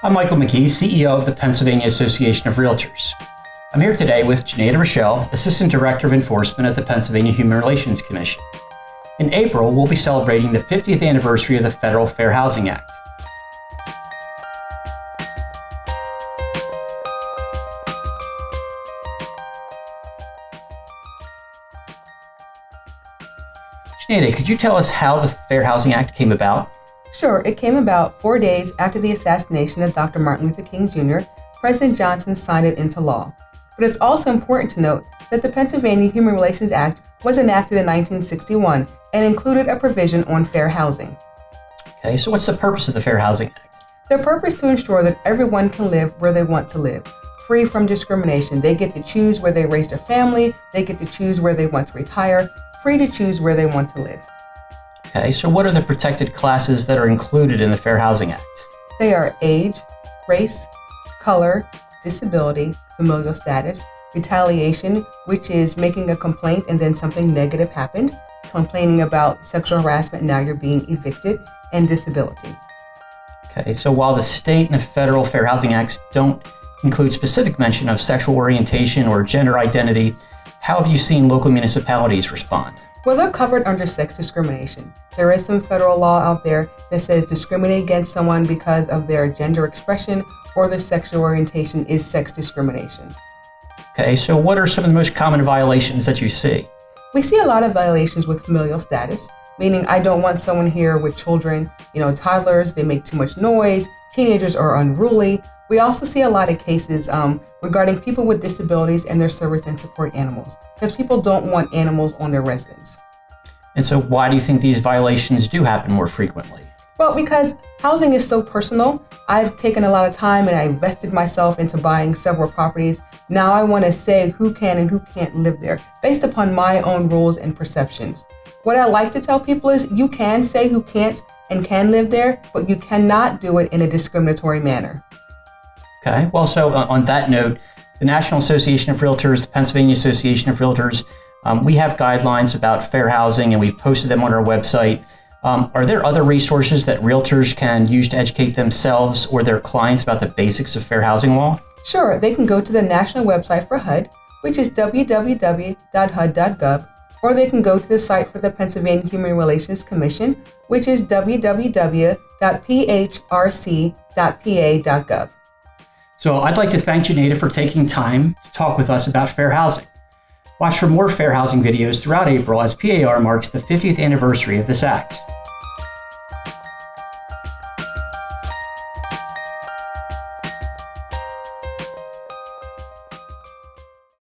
I'm Michael McGee, CEO of the Pennsylvania Association of Realtors. I'm here today with Janeda Rochelle, Assistant Director of Enforcement at the Pennsylvania Human Relations Commission. In April, we'll be celebrating the 50th anniversary of the Federal Fair Housing Act. Janeda, could you tell us how the Fair Housing Act came about? Sure. It came about 4 days after the assassination of Dr. Martin Luther King Jr. President Johnson signed it into law. But it's also important to note that the Pennsylvania Human Relations Act was enacted in 1961 and included a provision on fair housing. Okay, so what's the purpose of the Fair Housing Act? The purpose is to ensure that everyone can live where they want to live, free from discrimination. They get to choose where they raise their family, they get to choose where they want to retire, free to choose where they want to live. Okay, so what are the protected classes that are included in the Fair Housing Act? They are age, race, color, disability, familial status, retaliation, which is making a complaint and then something negative happened, complaining about sexual harassment, now you're being evicted, and disability. Okay, so while the state and the federal Fair Housing Acts don't include specific mention of sexual orientation or gender identity, how have you seen local municipalities respond? Well, they're covered under sex discrimination. There is some federal law out there that says discriminate against someone because of their gender expression or their sexual orientation is sex discrimination. Okay, so what are some of the most common violations that you see? We see a lot of violations with familial status, meaning I don't want someone here with children, toddlers, they make too much noise, teenagers are unruly. We also see a lot of cases regarding people with disabilities and their service and support animals, because people don't want animals on their residence. And so why do you think these violations do happen more frequently? Well, because housing is so personal. I've taken a lot of time and I invested myself into buying several properties. Now I want to say who can and who can't live there based upon my own rules and perceptions. What I like to tell people is you can say who can't and can live there, but you cannot do it in a discriminatory manner. Okay, well, so on that note, the National Association of Realtors, the Pennsylvania Association of Realtors, we have guidelines about fair housing and we've posted them on our website. Are there other resources that realtors can use to educate themselves or their clients about the basics of fair housing law? Sure, they can go to the national website for HUD, which is www.hud.gov, or they can go to the site for the Pennsylvania Human Relations Commission, which is www.phrc.pa.gov. So I'd like to thank Janeda for taking time to talk with us about fair housing. Watch for more fair housing videos throughout April as PAR marks the 50th anniversary of this act.